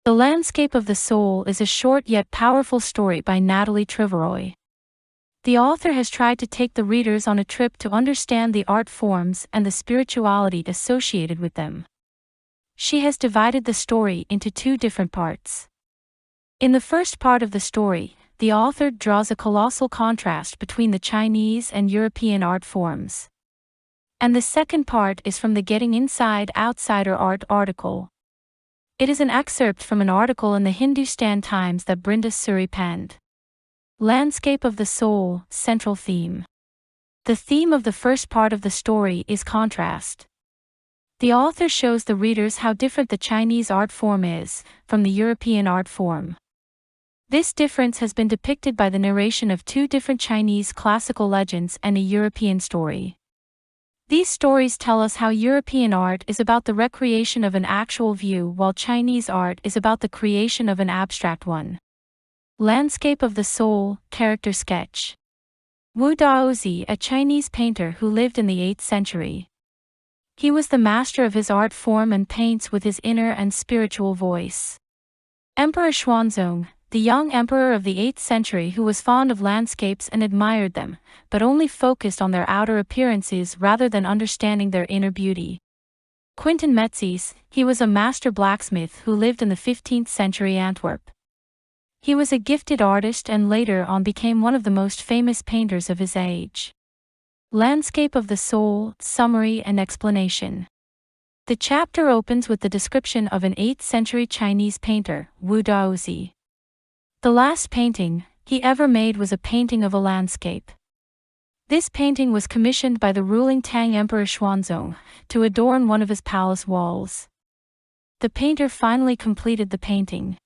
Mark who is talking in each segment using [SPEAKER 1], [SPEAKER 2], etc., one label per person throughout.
[SPEAKER 1] The Landscape of the Soul is a short yet powerful story by Nathalie Trouveroy. The author has tried to take the readers on a trip to understand the art forms and the spirituality associated with them. She has divided the story into two different parts. In the first part of the story, the author draws a colossal contrast between the Chinese and European art forms. And the second part is from the Getting Inside Outsider Art article. It is an excerpt from an article in the Hindustan Times that Brinda Suri penned. Landscape of the Soul, Central Theme. The theme of the first part of the story is contrast. The author shows the readers how different the Chinese art form is from the European art form. This difference has been depicted by the narration of two different Chinese classical legends and a European story. These stories tell us how European art is about the recreation of an actual view while Chinese art is about the creation of an abstract one. Landscape of the Soul, Character Sketch. Wu Daozi, a Chinese painter who lived in the 8th century. He was the master of his art form and paints with his inner and spiritual voice. Emperor Xuanzong, the young emperor of the 8th century who was fond of landscapes and admired them, but only focused on their outer appearances rather than understanding their inner beauty. Quentin Metzys, he was a master blacksmith who lived in the 15th century Antwerp. He was a gifted artist and later on became one of the most famous painters of his age. Landscape of the Soul, Summary and Explanation. The chapter opens with the description of an 8th century Chinese painter, Wu Daozi. The last painting he ever made was a painting of a landscape. This painting was commissioned by the ruling Tang Emperor Xuanzong to adorn one of his palace walls. The painter finally completed the painting.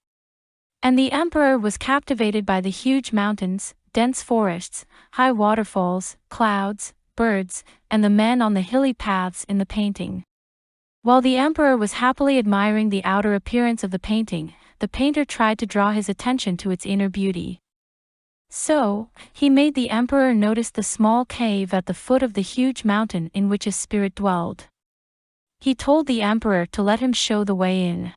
[SPEAKER 1] And the emperor was captivated by the huge mountains, dense forests, high waterfalls, clouds, birds, and the men on the hilly paths in the painting. While the emperor was happily admiring the outer appearance of the painting, the painter tried to draw his attention to its inner beauty. So, he made the emperor notice the small cave at the foot of the huge mountain in which a spirit dwelled. He told the emperor to let him show the way in.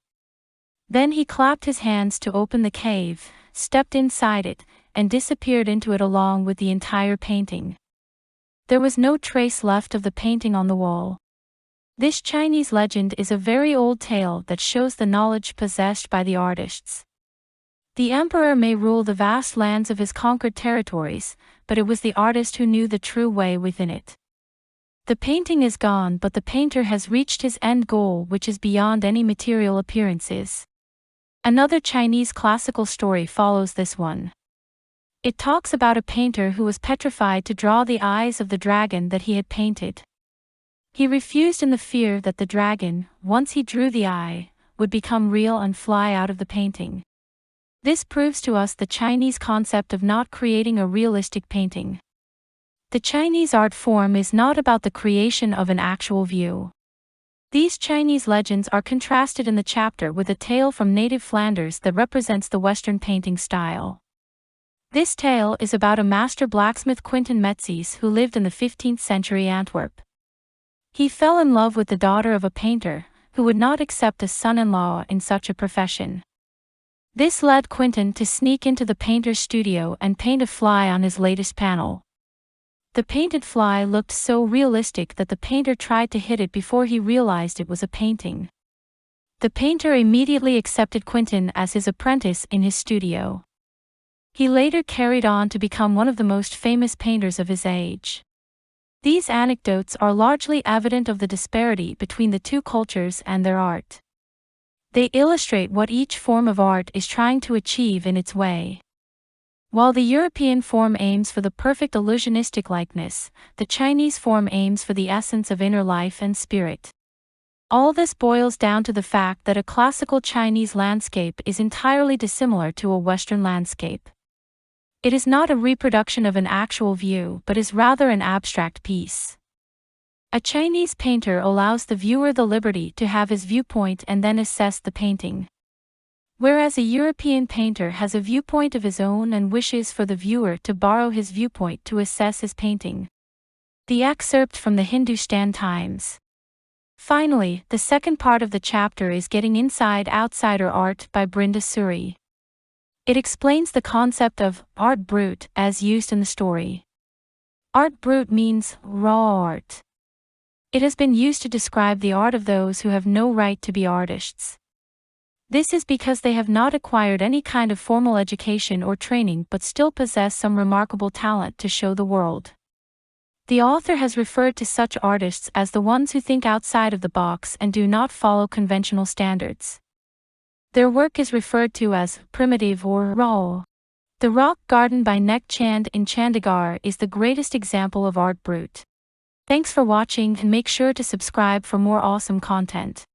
[SPEAKER 1] Then he clapped his hands to open the cave, stepped inside it, and disappeared into it along with the entire painting. There was no trace left of the painting on the wall. This Chinese legend is a very old tale that shows the knowledge possessed by the artists. The emperor may rule the vast lands of his conquered territories, but it was the artist who knew the true way within it. The painting is gone, but the painter has reached his end goal, which is beyond any material appearances. Another Chinese classical story follows this one. It talks about a painter who was petrified to draw the eyes of the dragon that he had painted. He refused in the fear that the dragon, once he drew the eye, would become real and fly out of the painting. This proves to us the Chinese concept of not creating a realistic painting. The Chinese art form is not about the creation of an actual view. These Chinese legends are contrasted in the chapter with a tale from native Flanders that represents the Western painting style. This tale is about a master blacksmith Quentin Metzys who lived in the 15th century Antwerp. He fell in love with the daughter of a painter, who would not accept a son-in-law in such a profession. This led Quentin to sneak into the painter's studio and paint a fly on his latest panel. The painted fly looked so realistic that the painter tried to hit it before he realized it was a painting. The painter immediately accepted Quentin as his apprentice in his studio. He later carried on to become one of the most famous painters of his age. These anecdotes are largely evident of the disparity between the two cultures and their art. They illustrate what each form of art is trying to achieve in its way. While the European form aims for the perfect illusionistic likeness, the Chinese form aims for the essence of inner life and spirit. All this boils down to the fact that a classical Chinese landscape is entirely dissimilar to a Western landscape. It is not a reproduction of an actual view but is rather an abstract piece. A Chinese painter allows the viewer the liberty to have his viewpoint and then assess the painting. Whereas a European painter has a viewpoint of his own and wishes for the viewer to borrow his viewpoint to assess his painting. The excerpt from the Hindustan Times. Finally, the second part of the chapter is Getting Inside Outsider Art by Brenda Suri. It explains the concept of art brut as used in the story. Art brut means raw art. It has been used to describe the art of those who have no right to be artists. This is because they have not acquired any kind of formal education or training but still possess some remarkable talent to show the world. The author has referred to such artists as the ones who think outside of the box and do not follow conventional standards. Their work is referred to as primitive or raw. The Rock Garden by Nek Chand in Chandigarh is the greatest example of art brut. Thanks for watching and make sure to subscribe for more awesome content.